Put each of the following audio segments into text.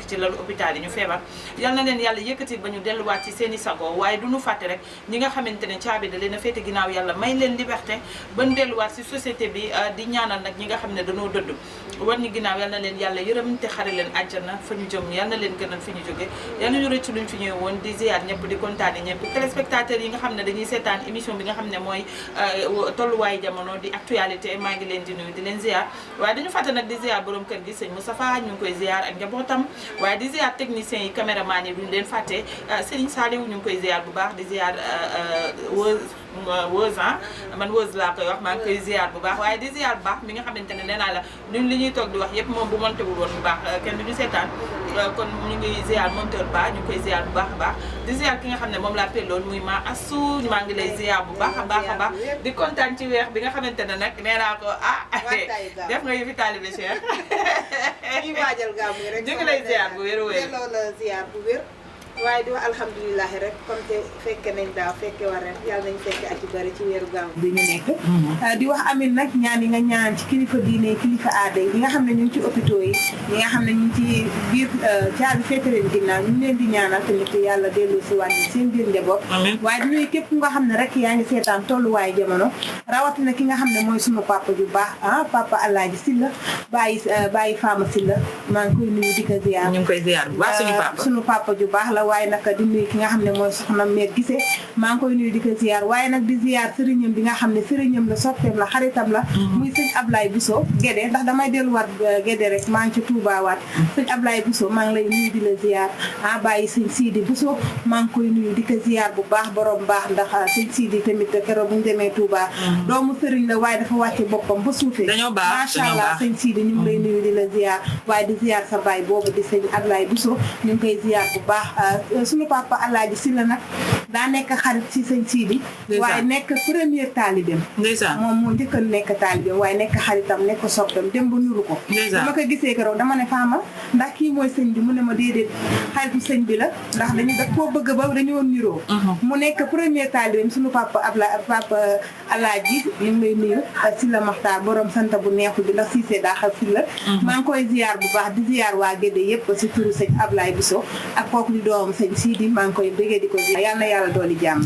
ci lalu hôpital yi ñu feebar yal na leen yàlla yëkkati ba ñu delluwaat ci seen i sago waaye du ñu fàtte rek ñi nga xamante ne caabi da leen a féete ginnaaw yàlla may leen liberté ba ñu delluwaat si société bi di ñaanal nag ñi nga xam ne dañoo dëdd war ñu ginnaaw yal na leen yàlla yërëm te xare leen àjjana fa ñu jëm yal na leen gënal fi ñu jóge yal na ñu rëcc luñ fi ñëwee woon di ziar ñëpp di kontaane ñëpp téléspectateurs yi nga xam ne dañuy seetaan émission bi nga xam ne mooy tolluwaayu jamono di actualité maa ngi leen di nuyu di leen ziar waaye dañu fàtte nag di ziar borom kër gi sëñ Moustapha ñu ngi koy ziar ak njabootam waaye di ziar techniciens yi caméraman yi duñu leen fàtte Serigne Saliou ñu ngi koy ziar bu baax di ziar Wëz man Wëz laa koy wax maa ngi koy ziar bu baax waaye di ziar bu baax mi nga xamante ne nee naa la ñun li ñuy toog di wax yëpp moom bu monté wul woon bu baax kenn du ñu seetaan kon ñu ngi ziar monteur ba ñu ngi koy ziar bu baax a baax di ziar ki nga xam ne moom laa pelloon muy ma Assou maa ngi lay ziar bu baax a baax a baax di kontaan ci weex bi nga xamante ne nag nee naa ko def nga yëfi taalibe Cheikh ñuy waajal gàmmu rek ñu ngi lay ziar bu wér wér delloo la ziar bu wér waaye di wax alhamdulilah rek comme te fekke nañ daaw fekke war ren yàlla nañ fekke at yu bari ci weeru gàmmu bi ñu nekk di wax amin nag ñaan yi nga ñaan ci kilifa diine kilifa aada yi nga xam ne ñu ngi ci hôpitaux yi ñi nga xam ne ñu ngi ci biir caabi féete leen ginnaaw ñu ngi leen di ñaanal tamit yàlla dellu si wàññi seen biir njaboot waaye di nuyu képp nga xam ne rek yaa ngi seetaan tolluwaayu jamono rawatina ki nga xam ne mooy sunu papa ju baax papa Alaaji Silla bàyyi Fama Silla maa ngi koy nuyu di ko ziar ñu ngi koy ziar bu baax sunu papa ju baax la waaye nag di nuyu ki nga xam ne mooy soxna Mère Gise maa ngi koy nuyu di ko ziar waaye nag di ziar sëriñam bi nga xam ne sëriñam la soppeem la xaritam la muy sëñ Ablaye Bousso Guédé ndax damay delluwaat Guédé rek maa ngi ci Touba waat sëñ Ablaye Bousso maa ngi lay nuyu di la ziar bàyyi sëñ Sidi Bousso maa ngi koy nuyu di ko ziar bu baax borom baax ndax sëñ Sidi tamit keroog bu ñu demee Touba doomu sëriñ la waaye dafa wàcce boppam ba suufee macha allah sëñ Sidi ñu ngi lay nuyu di la ziar waaye di ziar sa baay boobu di sëñ Ablaye Bousso ñu ngi koy ziar bu baax suñu papa Alaaji Silla nag daa nekk xarit ci sëñ Sidi waaye nekk première taalibeem moom moo njëkk a nekk taalibeem waaye nekk xaritam nekk soppeem dem ba nuru ko dama ko gisee keroog dama ne Fama ndax kii mooy sëñ bi mu ne ma déedéet xaritu sëñ bi la ndax dañu daf koo bëgg ba dañu woon niroo mu nekk première taalibeem suñu papa Alaaji ñu ngi lay nuyu Silla Maxtaar borom sant bu neexul bi ndax Cissé daa xam Silla maa ngi koy ziar bu baax di ziar waa Guédé yëpp si turu sëñ Ablaye Bousso ak kooku di doom sëñ Sidi maa ngi koy bëggee di ko ziar yal na yàlla dooli jàmm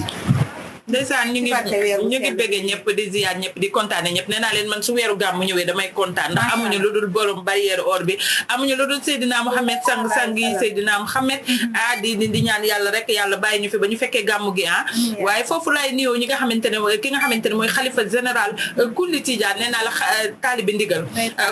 ndeysaan ñu ngi bëggee ñëpp di ziar ñëpp di kontaane ñëpp nee naa leen man su weeru gàmmu ñëwee damay kontaan ndax amuñu lu dul borom barrière or bi amuñu lu dul Seydina Mohamed sang yi Seydina Mohamed di ñaan yàlla rek yàlla bàyyi ñu fi ba ñu fekkee gàmmu gi waaye foofu laay nuyoo ñi nga xamante ne ki nga xamante ne mooy xalifa général kulli Tijaan nee naa la taalibi ndigal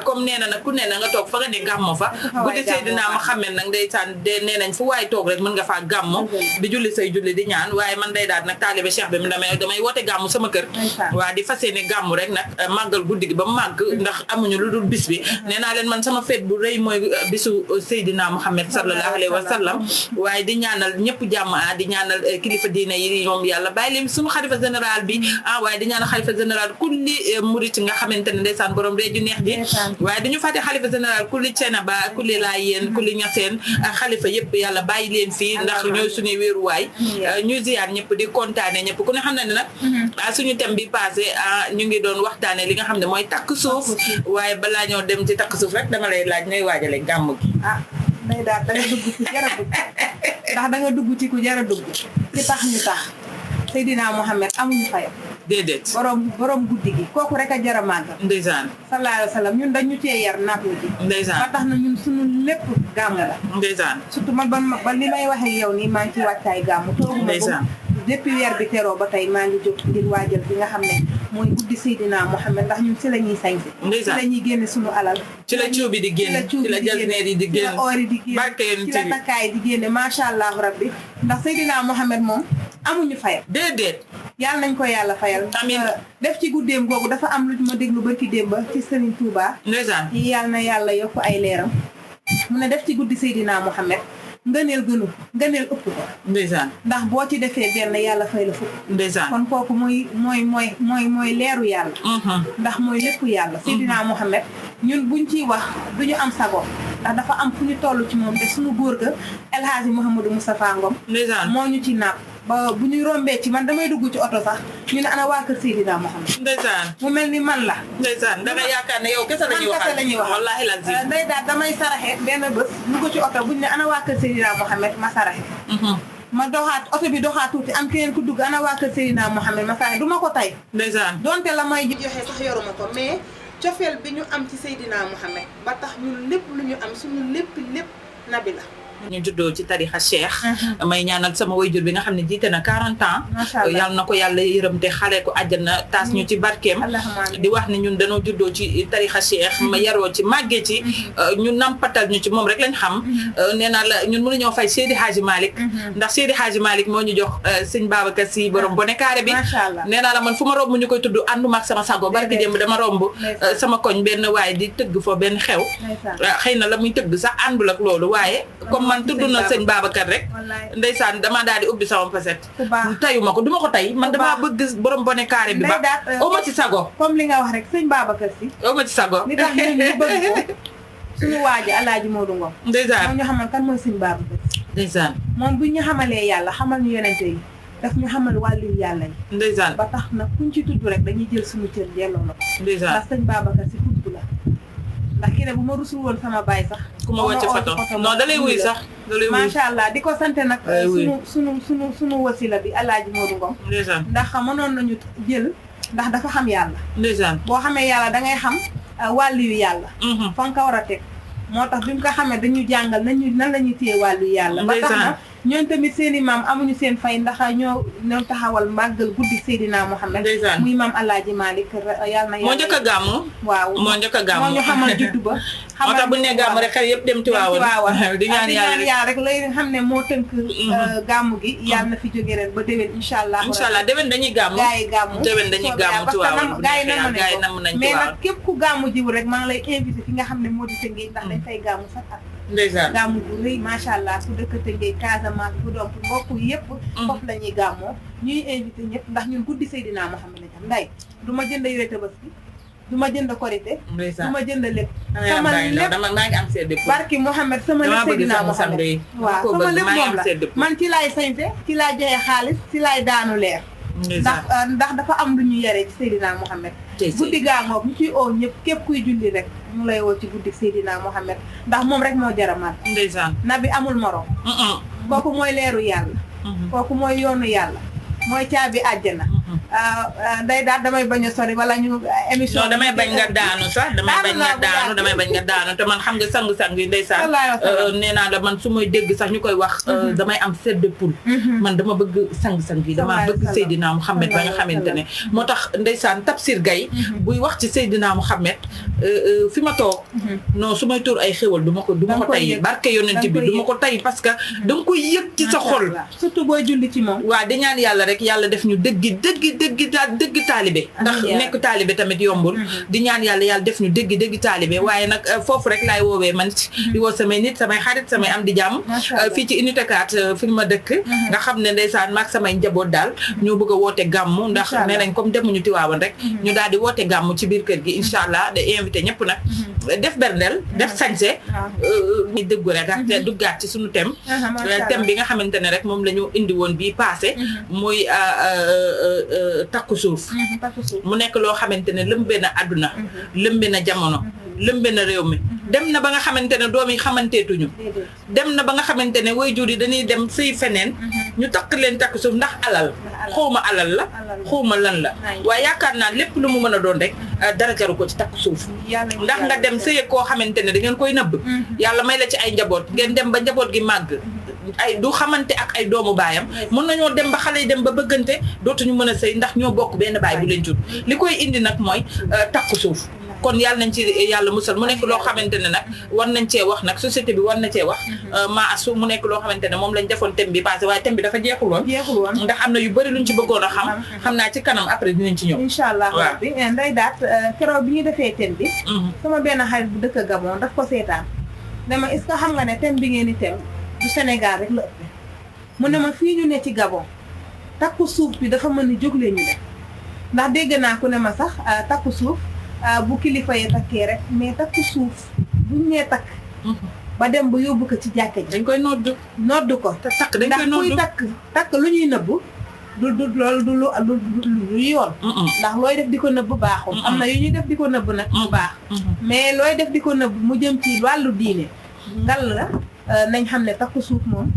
comme nee na nag ku nee na nga toog fa nga ne gàmmo fa guddi Seydina Mohamed nag ndeysaan nee nañ fu waaye toog rek mën nga faa gàmmo di julli say julli di ñaan waaye man day daal nag taalibe Cheikh bi damay woote gàmmu sama kër waa di fas yéene gàmmu rek nag màggal guddi gi ba màgg ndax amuñu lu dul bis bi nee naa leen man sama fête bu rëy mooy bisu Seydina Muhammad sallallahu alayhi wa sallam waaye di ñaanal ñëpp jàmm di ñaanal kilifa diine yi ñoom yàlla bàyyi leen suñu xalifa général bi waaye di ñaanal xalifa général kulli murit nga xamante ne ndeysaan borom reeju neex ji waaye dañu fàtte xalifa général kulli Thiénaba kulli Laayeen kulli Ñaseen xalifa yëpp yàlla bàyyi leen fii ndax ñooy suñuy wéeruwaay ñuy ziyaar ñëpp di kontaane ñëpp ku ne xam ne nag suñu thème bi passé ñu ngi doon waxtaane li nga xam ne mooy takk suuf waaye balaa ñoo dem ci takk suuf rek dama lay laaj nooy waajale gàmm gi day daal da nga dugg ci jara dugg ndax da nga dugg ci ku jara dugg ci tax ñu tax Seydina Mohamed amuñu fayam déedéet borom guddi gi kooku rek a jara màggal ndeysaan sallallahu alayhi wa sallam ñun dañu cee yar napp ji ndeysaan ba tax na ñun suñu lépp gàmm la ndeysaan surtout man ba li may wax ak yow nii maa ngi ci wàccaay gàmm tooguma depuis weer bi teroo ba tey maa ngi jóg ngir waajal bi nga xam ne mooy guddi Seydina Mohamed ndax ñun ci la ñuy sañse ci la ñuy génne suñu alal ci la cuubi di génne ci la jasneer yi di génne ci la oor yi di génne ci la takkaay di génne macha allah rabbi ndax Seydina Mohamed moom amuñu fayal déedéet yàlla nañ ko yàlla fayal amiin def ci guddeem googu dafa am lu ma déglu barki démb ba ci Serigne Touba ndeysaan yàlla na yàlla yokk ay leeram mu ne def ci guddi Seydina Mohamed ngëneel ngëneel ëpp ko ndeysaan ndax boo ci defee benn yàlla fay la fukk ndeysaan kon kooku mooy leeru yàlla ndax mooy lépp yàlla Seydina Mohamed ñun buñ ciy wax duñu am sago ndax dafa am fu ñu toll ci moom te suñu góor ga El Hadji Mouhamadou Moustapha Ngom ndeysaan moo ñu ci napp ba bu ñuy rombee ci man damay dugg ci oto sax ñu ne ana waa kër Seydina Mohamed. ndeysaan mu mel ni man la. ndeysaan da nga yaakaar ne yow kese la ñuy waxal man kese la ñuy wax wallaahi lazim. ndey daal damay saraxe benn bés dugg ci oto buñ ne ana waa kër Seydina Mohamed ma saraxe. ma doxaat oto bi doxaat tuuti am keneen ku dugg ana waa kër Seydina Mohamed ma saraxe du ma ko tay. ndeysaan donte la may joxe sax yoruma ko mais cofeel bi ñu am ci Seydina Mohamed ba tax ñun lépp lu ñu am suñu lépp nabi la. ñu juddoo ci tarixa cheikh may ñaanal sama wayjur bi nga xam ne jiite na 40 ans yàlla na ko yàlla yërëm te xale ko àjjana taas ñu ci barkeem di wax ne ñun dañoo juddoo ci tarixa cheikh ma yaroo ci màggee ci ñu nampatal ñu ci moom rek lañ xam nee naa la ñun mënuñoo fay Seydi Hadji Malick ndax Seydi Hadji Malick moo ñu jox sëñ Babacar Sy borom bone carré bi nee naa la man fu ma romb ñu koy tudd ànduma ak sama sago barki démb dama romb sama koñ benn waaye di tëgg fa benn xew xëy na la muy tëgg sax àndul ak loolu waaye man tudd na sëñ Babacar rek ndeysaan dama daal di ubbi sama facette tayuma ko duma ko tay man damaa bëgg borom bone carré bi ba o ma ci sago comme li nga wax rek sëñ Babacar Sy o ma ci sago li tax ñu bëgg ko suñu waaji Alaaji Modou Ngom ndeysaan moom ñu xamal kan mooy sëñ Babacar Sy ndeysaan moom bu ñu xamalee yàlla xamal ñu yonente yi daf ñu xamal wàllu yàlla yi ndeysaan ba tax na kuñ ci tudd rek dañuy jël suñu cër delloo la ko ndeysaan ndax sëñ Babacar Sy tudd la ndax kii ne bu ma rusul woon sama baay sax ku ma wàcc photo non da lay wuy sax da lay wuy macha allah di ko sant nag sunu wasila bi Alaaji Modou Ngom ndeysaan ndax mënoon nañu jël ndax dafa xam yàlla ndeysaan boo xamee yàlla da ngay xam wàllu yu yàlla fa nga ko war a teg moo tax bi mu ko xamee dañu jàngal nan la ñuy téye wàllu yàlla ba tax na ñoom tamit seen i maam amuñu seen fay ndax ñoo taxawal màggal guddi Seydina Mohamed muy maam Alaaji Malick yàlla na moo njëkk a gàmmu waaw moo njëkk a gàmmu moo ñu xamal juddu ba moo tax bu ñu nee gàmmu rek xel yëpp dem Tiwaawan di ñaan yàlla rek lay xam ne moo tënk gàmmu gi yàlla na fi jóge ren ba déwén incha allah déwén dañuy gàmmu gaa yi gàmmu déwén dañuy gàmmu Tiwaawan gaa yi namm nañ mais nag képp ku gàmmu jiw rek maa ngi lay invité fi nga xam ne moo di Tëngéej ndax dañ fay gàmmu sax at ndeysaan gàmmu bu rëy macha allah ku dëkk Tëngéej Casamance bu doom mbokk yëpp foofu la ñuy gàmmoo ñuy invité ñëpp ndax ñun guddi Seydina Mohamed lañ am nday du ma jënd yooyu tabaski du ma jënd korité du ma jënd lépp sama lépp maa ngi am sedd barki Mohamed sama lépp Seydina Mohamed waaw sama lépp moom la man ci laay sañse ci laay joxe xaalis ci laay daanu leer ndax dafa am lu ñu yaree ci Seydina Mohamed guddi gàmmoog ñu ciy oo ñëpp képp kuy julli rek ñu lay woo ci guddi Seydina Mohamed ndax moom rek moo jaramal ndeysaan nabi amul morom kooku mooy leeru yàlla kooku mooy yoonu yàlla mooy caabi àjjana day daal damay bañ a sori wala ñu émission non damay bañ nga daanu sax damay bañ nga daanu te man xam nga sang-sang yi ndeysaan nee naa la man su may dégg sax ñu koy wax damay am sedd poul man dama bëgg sang-sang yi dama bëgg Seydina Mohamed ba nga xamante ne moo tax ndeysaan Tafsir Gaye buy wax ci Seydina Mohamed fi ma toog non su may tuur ay xéwal du ma ko tay barke yonent bi du ma ko tay parce que da nga koy yëg ci sa xol surtout booy julli ci moom waaw di ñaan yàlla rek yàlla def ñu dëgg taalibe ndax nekk taalibe tamit yombul di ñaan yàlla def ñu dëgg taalibe waaye nag foofu rek laay woowee man di woo samay nit samay xarit samay am di jàmm fii ci unité 4 fi ma dëkk nga xam ne ndeysaan maag samay njaboot daal ñoo bëgg a woote gàmmu ndax nee nañ comme demuñu Tiwaawan rek ñu daal di woote gàmmu ci biir kër gi incha allah de invité ñëpp nag def berndeel def sañse ñu dëggu rek ak duggaat ci suñu thème bi nga xamante ne rek moom la ñu indi woon bii passé muy takku suuf mu nekk loo xamante ne lëmbe na àdduna lëmbe na jamono lëmbe na réew mi dem na ba nga xamante ne doom yi xamanteetuñu dem na ba nga xamante ne waajur yi dañuy dem sëy feneen ñu takk leen takku suuf ndax alal xawma alal la xawma lan la waaye yaakaar naa lépp lu mu mën a doon rek dara jaru ko ci takku suuf ndax nga dem sëy koo xamante ne da ngeen koy nëbb yàlla may la ci ay njaboot ngeen dem ba njaboot gi màgg ay du xamante ak ay doomu baayam mën nañoo dem ba xale yi dem ba bëggante dootuñu mën a sëy ndax ñoo bokk benn baay bu leen jur li koy indi nag mooy takku suuf kon yàlla nañ ci yàlla musal mu nekk loo xamante ne nag war nañ cee wax nag société bi war na cee wax maa asu mu nekk loo xamante ne moom lañ defoon thème bi passé waaye thème bi dafa jeexul woon ndax am na yu bëri luñ ci bëggoon a xam naa ci kanam après dinañ ci ñëw incha allah rabbi nday daat keroog bi ñu defee thème bi sama benn xarit bu dëkk Gabon daf ko seetaan dama est-ce que xam nga ne thème bi ngeen di thème du Sénégal rek la ëpp mu ne ma fii ñu ne ci Gabon takku suuf bi dafa mën ni jóg leen ñu def ndax dégg naa ku ne ma sax takku suuf bu kilifa yi takkee rek mais takku suuf buñ nee takk ba dem ba yóbbu ko ci jàkka ji dañ koy nodd ko te takk dañ koy nodd ndax kuy takk lu ñuy nëbb du loolu du yoon ndax looy def di ko nëbb baaxul am na yu ñuy def di ko nëbb nag bu baax mais looy def di ko nëbb mu jëm ci wàllu diine ngal la nañ xam ne takku suuf moom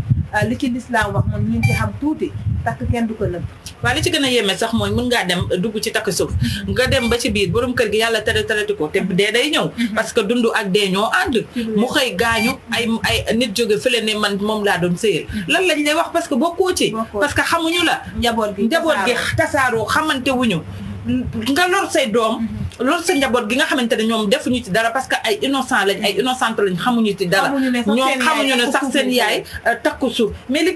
li ci lislaam wax moom liñ ci xam tuuti takk kenn du ko nëbb waaw li ci gën a yéeme sax mooy mën ngaa dem dugg ci takk suuf nga dem ba ci biir borom kër gi yàlla tereti ko te dee day ñëw parce que dund ak dee ñoo ànd mu xëy gaañu ay nit jóge fële ne man moom laa doon sëyal lan lañ lay wax parce que bokkoo ci parce que xamuñu la njaboot gi tasaaroo xamante wuñu nga lor say doom loolu sa njaboot gi nga xamante ne ñoom defuñu ci dara parce que ay innocent lañ ay innocente lañ xamuñu ci dara ñoom xamuñu ne sax seen yaay takku suuf mais li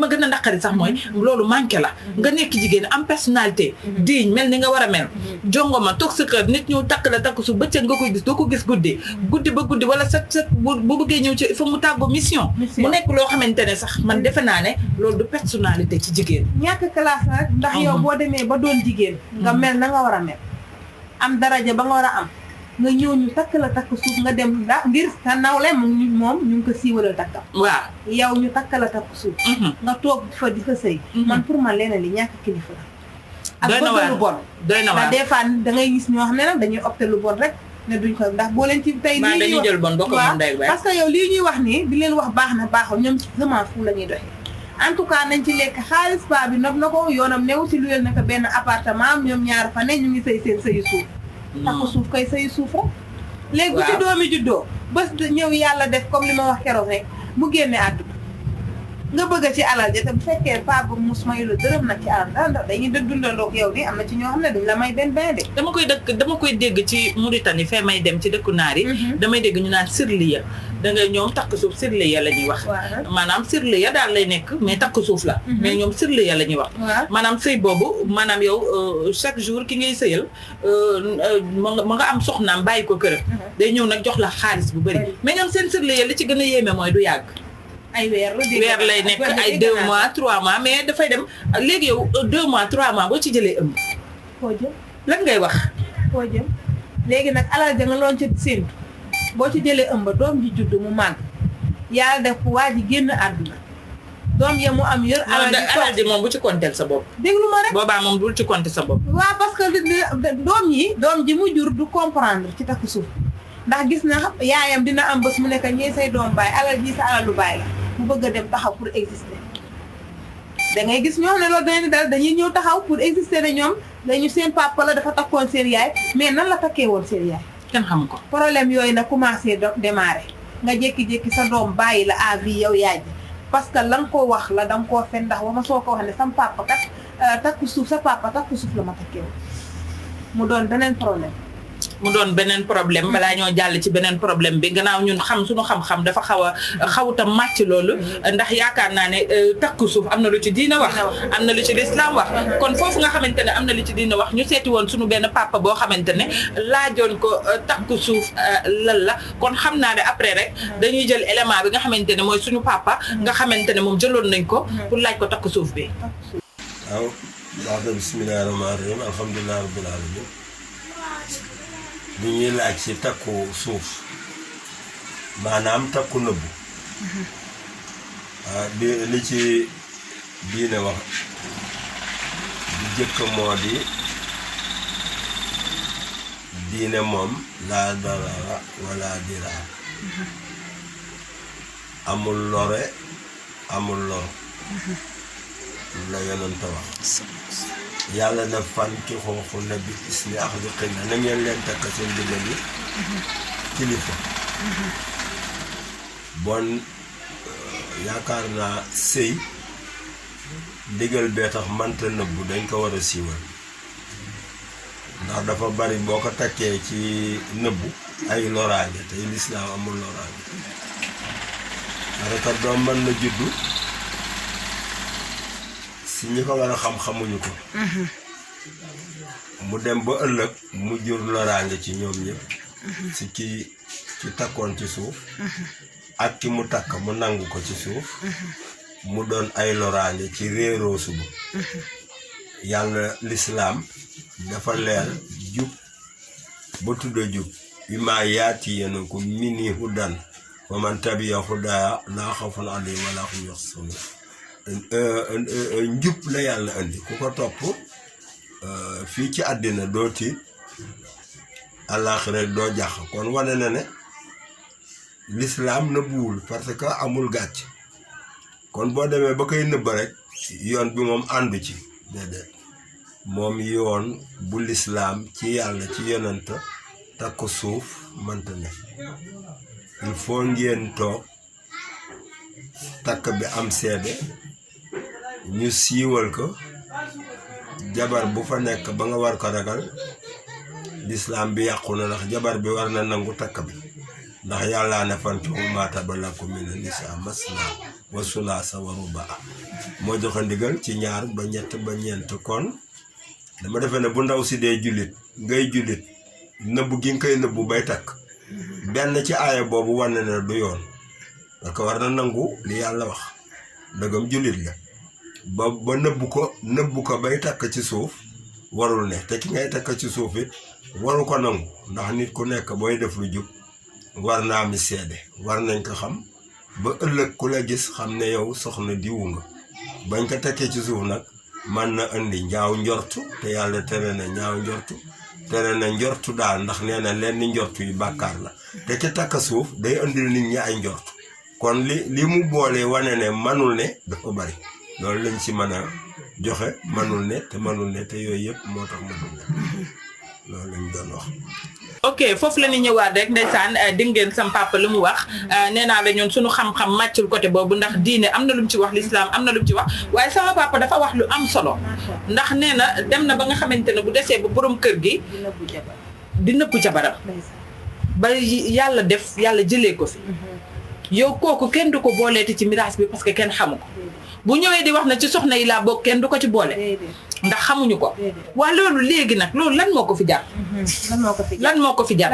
ma gën a naqari sax mooy loolu manqué la nga nekk jigéen am personnalité digne mel ni nga war a mel jongo ma toog sa kër nit ñëw takk la takku suuf bëccëg nga koy gis doo ko gis guddi ba guddi wala sa bu bëggee ñëw ci il faut mu tàggoo mission mu nekk loo xamante ne sax man defe naa ne loolu du personnalité ci jigéen ñàkk classe nag ndax yow boo demee ba doon jigéen nga mel na nga war a mel am daraja ba nga war a am nga ñëw ñu takk la takk suuf nga dem ndax ngir sa nawle moom ñu ngi ko siiwalal takkam waaw yow ñu takk la takk suuf nga toog fa di fa sëy man pour man leneen li ñàkk kilifa la ak bëgg lu bon doy na waar des fois da ngay gis ñoo xam ne nag dañuy opté lu bon rek ne duñ ko ndax boo leen ci tey lii dañuy jël bon bokk moom day parce que yow lii ñuy wax nii di leen wax baax na baaxul ñoom semence fu la ñuy doxee en tout cas nañ ci lekk xaalis pa bi nopp na ko yoonam new ci luyel naka benn appartement ñoom ñaar fa ne ñu ngi sëy seen sëyu suuf takku suuf kay sëyu suuf rek léegi bu ci doomi juddoo bés ñëw yàlla def comme li ma wax keroog rek mu génne àdduna nga bëgg ci alal ja te bu fekkee pa ba mus mayu la dërëm nag ci alal ndax dañuy dundandoo ak yow ni am na ci ñoo xam ne duñ la may benn de dama koy dégg ci Mauritanie fee may dem ci dëkku naar yi damay dégg ñu naan sirliya da ngay ñoom takk suuf sirliya la ñuy wax maanaam sirliya daal lay nekk mais takk suuf la mais ñoom sirliya la ñuy wax maanaam sëy boobu maanaam yow chaque jour ki ngay sëyal ma nga am soxnaam bàyyi ko kër day ñëw nag jox la xaalis bu bëri mais ñoom seen sirliya li ci gën a yéeme mooy du yàgg ay weer lay nekk ay 2 mois 3 mois mais dafay dem léegi yow 2 mois 3 mois boo ci jëlee ëmb foo jëm lan ngay wax foo jëm léegi nag alal ja nga loon ci séentu boo ci jëlee ëmb doom ji judd mu màgg yàlla def waa ji génn àdduna doom ya mu am yor alal ji moom bu ci konteel sa bopp déglu ma rek boobaa moom bul ci compter sa bopp waaw parce que doom ji mu jur du comprendre ci takku suuf ndax gis na yaayam dina am bés mu nekk ñee say doom baay alal ji sa alalu baay la mu bëgg a dem taxaw pour exister da ngay gis ñoo xam ne loolu dañuy dal dañuy ñëw taxaw pour exister ne ñoom dañu seen papa la dafa takkoon seen yaay mais nan la takkee woon seen yaay kenn xam ko problème yooyu nag commencé démarrer nga jékki-jékki sa doom bàyyi la à vie yow yaay ji parce que la nga ko wax la da nga koo fen ndax wa ma soo ko wax ne sam papa kat takku suuf sa papa takku suuf la ma takkee woon mu doon beneen problème balaa ñoo jàll ci beneen problème bi gannaaw ñun suñu xam-xam dafa xawuta màcc loolu ndax yaakaar naa ne takku suuf am na lu ci diina wax am na lu ci lislaam wax kon foofu nga xamante ne am na lu ci diina wax ñu seeti woon suñu benn papa boo xamante ne laajoon ko takku suuf lan la kon xam naa ne après rek dañuy jël élément bi nga xamante ne mooy suñu papa nga xamante ne moom jëloon nañ ko pour laaj ko takku suuf bi waaw waxda bismillahi rahmaani rahim alhamdulillahi rabbil alamin li ñuy laaj ci takku suuf maanaam takku nëbbu li ci diine wax di jëkk moo di diine moom laa darara wala diraa amul lore amul lor la yonent wax yàlla na fan ki xooxu na bi isni ax di xëy na ngeen leen takk seen digal yi kilifa bon yaakaar naa sëy digal bee tax mënta nëbbu dañ ko war a siiwal ndax dafa bari boo ko takkee ci nëbbu ay loraange te lislaam amul loraange parce que doom mën na juddu si ñi ko war a xam-xamuñu ko mu dem ba ëllëg mu jur loraange ci ñoom ñëpp si ci takkoon ci suuf ak ki mu takk mu nangu ko ci suuf mu doon ay loraange ci réeroo suba yàlla lislaam dafa leer jub ba tudda jub bi maa yaati yéena ko mini hudan wa man tabi'a hudaaya laa xawfun alayhim wa laa hum yaxzanuun njub la yàlla andi ku ko topp fii ci àddina doo tiit àllaaxira doo jàq kon wane na ne l'islam nëbbuwul parce que amul gàcc kon boo demee ba koy nëbba rek yoon bi moom àndu ci déedéet moom yoon bu l'islam ci yàlla ci yonent Takku suuf mënta ne il faut ngeen toog takk bi am seede ñu siiwal ko jabar bu fa nekk ba nga war ko ragal l'islam bi yàqu na ndax jabar bi war na nangu takk bi ndax yàllaa ne fankihu maa taaba lakum mina nisaa masnaa wa sulaasa wa rubaa moo joxe ndigal ci ñaar ba ñett ba ñeent kon dama defe ne bu ndaw si dee jullit ngay jullit nëbbu gi nga koy nëbbu bay takk benn ci aaya boobu wane ne du yoon parce que war na nangu li yàlla wax dëggam jullit la ba nëbbu ko bay takk ci suuf warul ne te ki ngay takk ci suuf it waru ko nangu ndax nit ku nekk booy def lu jub war naa mi seede war nañ ko xam ba ëllëg ku la gis xam ne yow soxna diwu nga bañ ko tekkee ci suuf nag man na indi ñaaw njortu te yàlla tere na ñaaw njortu tere na njortu daal ndax nee na leen ni njortu yi bàkkaar la te ki takk suuf day indil nit ñi ay njortu kon li mu boole wane ne manul ne dafa bari loolu lañ ci mën a joxe manul ne te yooyu yëpp moo tax manul ne loolu lañ doon wax. ok foofu la ñu ñëwaat rek ndeysaan dégg ngeen sam papa lu mu wax nee naa la ñun suñu xam-xam màccul côté boobu ndax diine am na lu mu ci wax l'islam am na lu mu ci wax waaye sama papa dafa wax lu am solo ndax nee na dem na ba nga xamante ne bu desee ba borom kër gi di nëbbu jabaram ba yàlla def yàlla jëlee ko fi yow kooku kenn du ko booleeti ci miraas bi parce que kenn xamu ko bu ñëwee di wax na ci soxna yi laa bokk kenn du ko ci boole ndax xamuñu ko waa loolu léegi nag loolu lan moo ko fi jar lan moo ko fi jar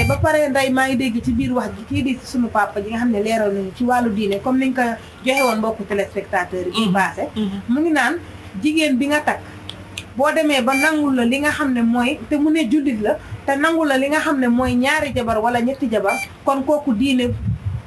ba pare nday maa ngi dégg ci biir wax ji kii di suñu papa ji nga xam ne leeral nañu ci wàllu diine comme niñ ko joxe woon mbokku téléspectateurs yi bi passé mu ngi naan jigéen bi nga takk boo demee ba nangul la li nga xam ne mooy te mu ne jullit la te nangul la li nga xam ne mooy ñaari jabar wala ñetti jabar kon kooku diine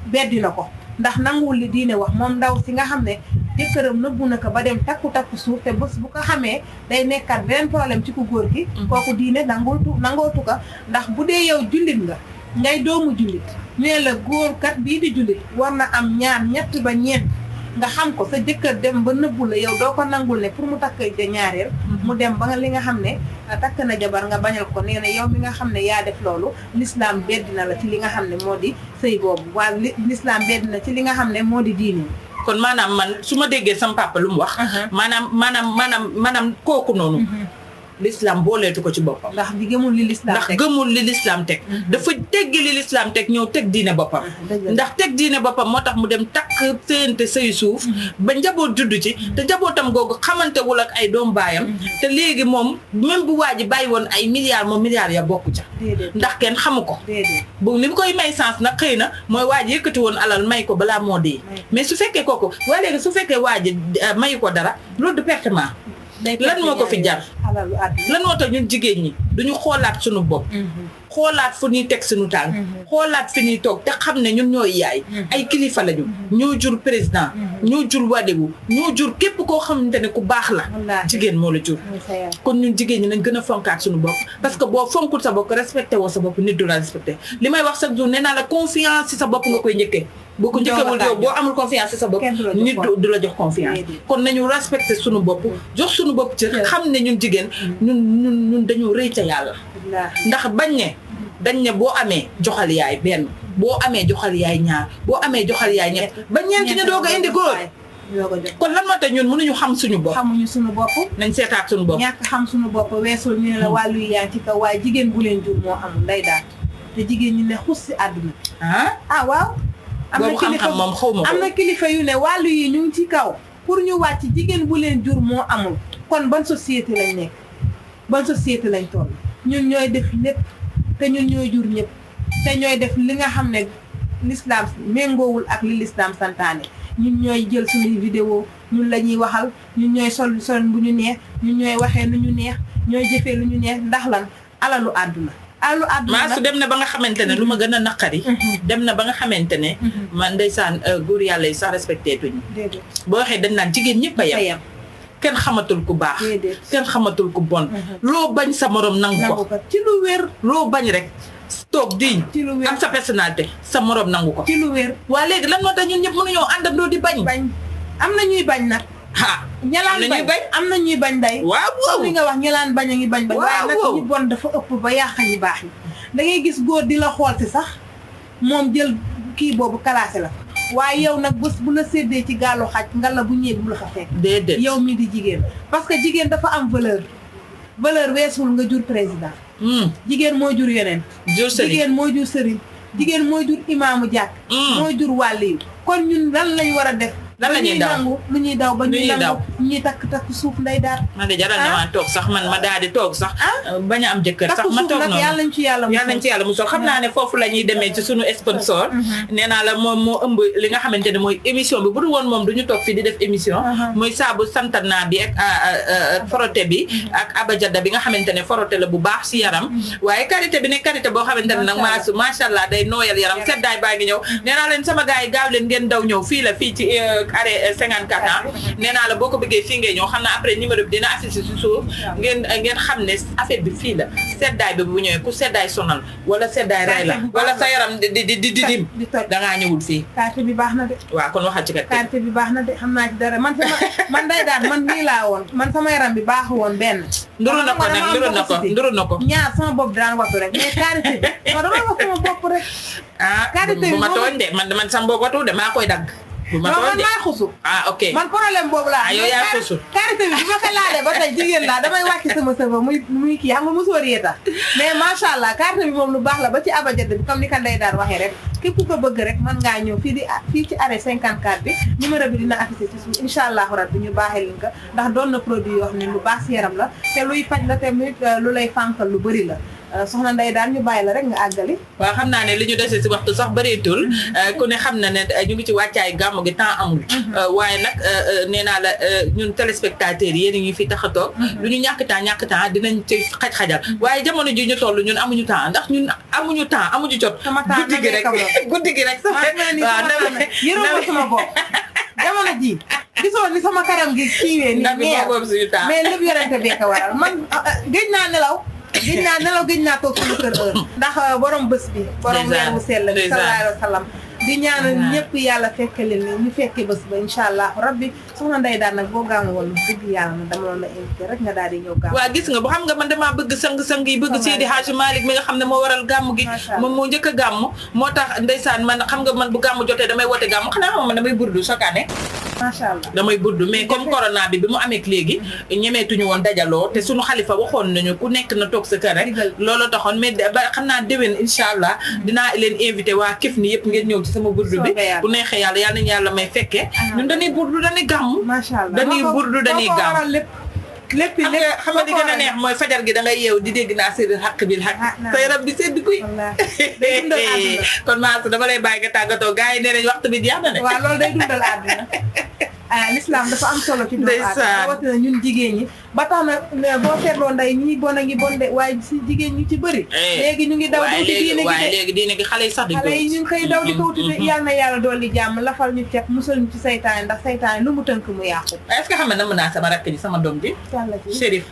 beddi na ko ndax nanguwul li diine wax moom ndaw si nga xam ne jëkkëram nëbbu na ko ba dem takku suuf te bés bu ko xamee day nekkaat beneen problème ci ku góor gi kooku diine nangootu ko ndax bu dee yow jullit nga ngay doomu jullit nee la góor kat bii di jullit war na am ñaar ñett ba ñeent nga xam ko sa jëkkër dem ba nëbbu la yow doo ko nangul ne pour mu takk ja ñaareel mu dem ba nga li nga xam ne takk na jabar nga bañal ko nee na yow mi nga xam ne yaa def loolu l'islam bedd na la ci li nga xam ne moo di sëy boobu waaye l'islam bedd na ci li nga xam ne moo di diine kon maanaam man su ma déggee sama papa lu mu wax maanaam kooku noonu l'islam booleetu ko ci boppam ndax gëmul li l'islam teg dafa teggi li l'islam teg ñëw teg diine boppam ndax teg diine boppam moo tax mu dem takk séyante sëyu suuf ba njaboot juddu ci te njabootam googu xamantewul ak ay doom baayam te léegi moom même bu waa ji bàyyi woon ay milliards moom milliards ya bokku ca ndax kenn xamu ko bu li mu koy may sens nag xëy na mooy waa ji yëkkati woon alal may ko balaa moo dee mais su fekkee kooku waa léegi su fekkee waa ji mayu ko dara loolu du pertement lan moo ko fi jar lan moo tax ñun jigéen ñi duñu xoolaat suñu bopp xoolaat fu ñuy teg suñu tànk xoolaat fi ñuy toog te xam ne ñun ñooy yaay ay kilifa lañu ñoo jur président ñoo jur wadewu ñoo jur képp koo xamante ne ku baax la jigéen moo la jur kon ñun jigéen ñi nañ gën a fonkaat suñu bopp parce que boo fonkul sa bopp respecté woo sa bopp nit du la respecté li may wax chaque jour nee naa la confiance ci sa bopp nga koy njëkkee boo ko njëkkewul yow boo amul confiance ci sa bopp nit du la jox confiance kon nañu respecté suñu bopp jox suñu bopp ci xam ne ñun jigéen ñun dañoo rëy ca yàlla ndax dañ ne boo amee joxal yaay benn boo amee joxal yaay ñaar boo amee joxal yaay ñett ba ñeent ñu doog a indi góor kon lan moo tax ñun mënuñu xam suñu bopp xamuñu suñu bopp nañ seetaat suñu bopp ñàkk xam suñu bopp weesul ñu ne la wàllu yaa ci kaw waaye jigéen bu leen jur moo amul nday daal te jigéen ñi ne xus si àdduna waaw am na kilifa yu ne wàllu yi ñu ngi ci kaw pour ñu wàcc jigéen bu leen jur moo amul kon ban société lañ nekk ban société lañ toll ñun ñooy def lépp te ñun ñooy jur ñëpp te ñooy def li nga xam ne l'islam méngoowul ak li l'islam santaane ñun ñooy jël suñuy vidéo ñun la ñuy waxal ñun ñooy sol bu ñu neex ñun ñooy waxee lu ñu neex ñooy jëfee lu ñu neex ndax lan alalu àdduna alu àdduna maasu dem na ba nga xamante ne lu ma gën a naqari dem na ba nga xamante ne man ndeysaan góor yàlla yi sax respecté tuñu boo waxee dañ naan jigéen ñëpp a yem kenn xamatul ku baax kenn xamatul ku bon loo bañ sa morom nangu ko ci lu wér loo bañ rek toog diñ am sa personnalité sa morom nangu ko ci lu wér waa léegi lan moo tax ñun ñëpp mënuñoo àndandoo di bañ am na ñuy bañ nag ñelaan bañ am na ñuy bañ day waaw li nga wax ñelaan bañ a ngi bañ waaye nag ñi bon dafa ëpp ba yàq ñi baax yi da ngay gis góor di la xool si sax moom jël kii boobu classé la waaye yow nag bés bu la séddee ci gaalu xaj nga la bu ñëwee bu la fa fekk déedéet yow mi di jigéen parce que jigéen dafa am valeur weesul nga jur président jigéen moo jur yeneen jigéen moo jur sëriñ jigéen moo jur imaamu jàkk moo jur wàlli yu kon ñun lan lañ war a def lan la ñuy daw lu ñuy daw ba ñuy nangu ñuy takk suuf nday daal man de jaral na maa toog sax man ma daal di toog sax bañ a am jëkkër sax ma toog noonu yàlla nañ ci yàlla musal xam naa ne foofu la ñuy demee ci suñu sponsor nee naa la moom moo ëmb li nga xamante ne mooy émission bi bu dul woon moom duñu toog fii di def émission mooy saabu santana bi ak forote bi ak abajada bi nga xamante ne forote la bu baax si yaram waaye karité bi ne karité boo xamante ne nag macha allah day nooyal yaram seddaay baa ngi ñëw nee naa leen sama gars yi gaaw leen ngeen daw ñëw fii la fii ci arrêt 54 ans nee naa la boo ko bëggee fii ngay ñëw xam naa après numéro bi dina affiché si suuf ngeen xam ne affaire bi fii la seddaay bi bu ñëwee ku seddaay sonal wala seddaay rey la wala sa yaram di dim dangaa ñëwul fii carte bi baax na de waaw kon waxal ci carte bi baax na de xam naa ci dara man day daan man nii laa woon man sama yaram bi baaxu woon benn nduru na ko nag nduru na ko ñaar sama bopp daan wattu rek mais carte bi ma damay wax sama bopp rek bu ma tooñ de man sama bopp wattu de maa koy dagg man maa xusu ok man problème boobu laa yow yaa xusu karité bi ma ko laalee ba tey jigéen laa damay wàcc sama sëfa muy kii xam nga mosóor yee tax mais macha allah karité bi moom lu baax la ba ci abajad bi comme ni kan day daan waxee rek képp ku ko bëgg rek mën ngaa ñëw fii ci arrêt 54 bi numéro bi dina affiché ci suuf incha allahu rabbi ñu baaxee leen ko ndax doon na produit yoo xam ne lu baax si yaram la te luy faj la tamit lu lay fànkal lu bëri la soxna Ndeye daal ñu bàyyi la rek nga àggali. waaw xam naa ne li ñu dese si waxtu sax bëreetul ku ne xam na ne ñu ngi ci wàccaay gàmmu gi temps amul waaye nag nee naa la ñun téléspectateurs yi yéen a ngi fi tax a toog lu ñu ñàkk temps dinañ ci xaj-xajal waaye jamono ji ñu toll ñun amuñu temps ndax ñun amuñu temps amuñu jot guddi gi rek waaw yërëmoo sama bopp jamono ji gisoo ni sama karam gi kiiwee ni mais lépp yorente bee ko waral man gëj naa nelaw gëj naa toog suñu kër heure ndax borom bés bi borom weer wu sell bi sallallahu alayhi wa sallam di ñaanal ñëpp yàlla fekke leen ñu fekke bés ba incha allah rabbi soxna Ndeye daan nag boo gàmmu woon dëgg yàlla na dama loon la invité rek nga daal di ñëw gàmmu waaw gis nga bu xam nga man damaa bëgg sang-sang yi bëgg Seydi Hadji Malick mi nga xam ne moo waral gàmmu gi moom moo njëkk a gàmmu moo tax ndeysaan man xam nga man bu gàmmu jotee damay wote gàmmu xanaa xam man damay burdu chaque année macha allah damay burdu mais comme corona bi mu amee léegi ñemeetuñu woon dajaloo te suñu xalifa waxoon nañu ku nekk na toog sa kër rek loolu taxoon mais ba xam naa déwén incha allah dinaa leen invité waa Kifne yëpp ngeen ñëw ci sama burdu bi bu neexee yàlla nañu yàlla may fekkee ñun dañuy burdu dañuy gàmmu dañuy burdu dañuy gàmmu lépp xam nga di gën a neex mooy fajar gi da ngay yeew di dégg naa séeréer xaq bil xaq sa yaram di sedd kuy kon maa dama lay bàyyi nga tàggatoo gars yi nee nañ waxtu bi jeex na de waaw loolu day dundal àdduna l'islam dafa am solo ci doomu aadama rawatina ñun jigéen ñi ba tax na boo seetloo nday ñi bon a ngi bon de waaye si jigéen ñu ci bëri léegi ñu ngi daw di diine gi waaye léegi diine gi xale yi sax xale yi ñu ngi koy daw di ko wuti yàlla na yàlla dool di jàmm lafal ñu cet musal ñu ci saytaane ndax saytaane lu mu tënk mu yàqu est-ce que xam ne mën naa sama rakk ji sama doom ji Chérif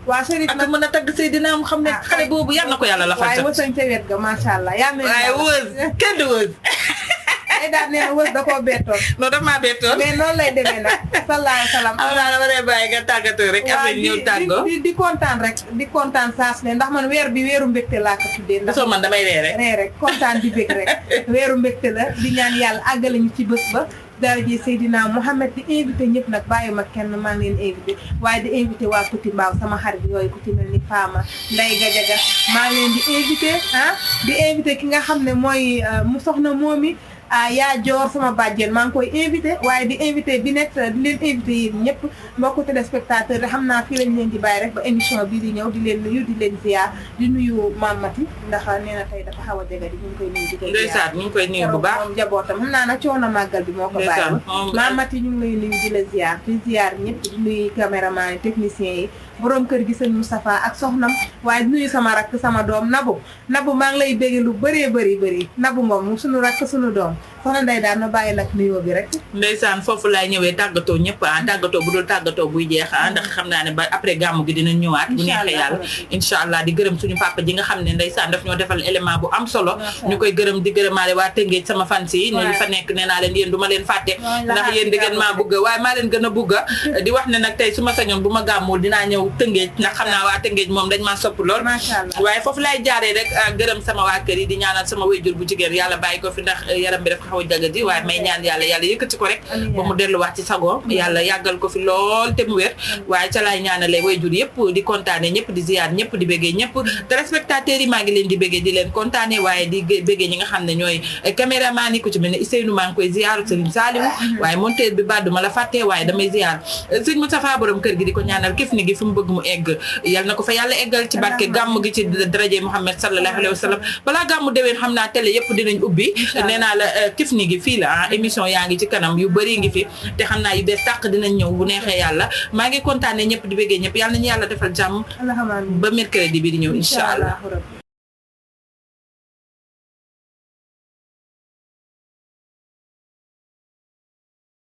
waaw Chérif ak mën a tagg Seydina mu xam ne xale boobu yàlla na ko yàlla lafal waaye wësañ ca wet ga macha allah yàlla na waaye wës kenn du wës ay daal nee na wës da koo bettoon non daf maa bettoon mais noonu lay demee nag sallallahu alayhi wa sallam am naa dama lay bàyyi nga tàggatoo rek après ñëw tàggoo di kontaan rek di kontaan saas ne ndax man weer bi weeru mbégte laa ko tuddee ndax soo man damay ree rek kontaan di bég rek weeru mbégte la di ñaan yàlla àggale ñu ci bés ba daraje Seydina Mouhamed di invité ñëpp nag bàyyi ma kenn maa ngi leen invité waaye di invité waa Petit Mbaaw sama xarit yooyu ku ci mel ni Fama Ndeye Gajaga maa ngi leen di invité di invité ki nga xam ne mooy mu soxna moomi yaa joor sama bàjjen maa ngi koy invité waaye di invité bi nekk di leen invité yéen ñëpp mbokku téléspectateur yi xam naa fii lañ leen di bàyyi rek ba émission bii di ñëw di leen nuyu di leen ziar di nuyu Mamati ndax nee na tey dafa xaw a jege di ñu ngi koy nuyu di ko ziar ñu ngi koy nuyu bu baax moom njabootam xam naa nag coono màggal bi moo ko bàyyi Mamati ñu ngi lay nuyu di la ziar di ziar ñëpp di nuyu caméraman yi techniciens yi borom kër gi sëñ Moustapha ak soxnam waaye nuyu sama rakk sama doom Nabu maa ngi lay bégge lu bëri Nabu Ngom sunu rakk sunu doom soxna Ndeye daan na bàyyi nag nuyoo bi rek. ndeysaan foofu laay ñëwee tàggatoo ñëpp tàggatoo bu dul tàggatoo buy jeex ndax xam naa ne ba après gàmmu gi dinañ ñëwaat bu neexee yàlla incha allah di gërëm suñu papa ji nga xam ne ndeysaan daf ñoo defal élément bu am solo ñu koy gërëm di gërëmaale waa Tëngéej sama fans yi ñu fa nekk nee naa leen yéen du ma leen fàtte ndax yéen di ngeen maa bugga waaye maa leen gën a bugga di wax ne nag tey su ma sañoon bu ma gàmmul dinaa ñëw Tëngéej ndax xam naa waa Tëngéej moom dañ maa sopp lool waaye foofu laay jaaree rek gërëm sama waa kër yi di ñaanal sama wéyjur bu jigéen yàlla bàyyi ko fi ndax yaram bi dafa xaw a jagadi waaye may ñaan yàlla yëkkati ko rek ba mu delluwaat ci sago yàlla yàggal ko fi lool te mu wér waaye ca laay ñaanale wayjur yëpp di kontaane ñëpp di ziyaar ñëpp di béggee ñëpp téléspectateurs yi maa ngi leen di béggee di leen kontaane waaye di béggee ñi nga xam ne ñooy caméraman yi ku ci mel ne Ousseynou maa ngi koy ziyaar Serigne Saliou waaye monteur bi baddu ma la fàtte waaye damay ziyaar Serigne Moustapha borom kër gi di ko ñaanal Kifne gi fu mu bëgg mu egg yal na ko fa yàlla eggal ci barke gàmm gi ci daraje Muhammad sallallahu alayhi wa sallam balaa gàmmu déwén xam naa télé yëpp dinañ ubbi nee naa la Kifne gi fii la émission yaa ngi ci kanam yu bëri ngi fi te xam naa yu bees tàq dinañ ñëw bu neexee yàlla maa ngi kontaane ñëpp di bëggee ñëpp yàlla nañu yàlla defal jàmm ba mercredi bi di ñëw incha allah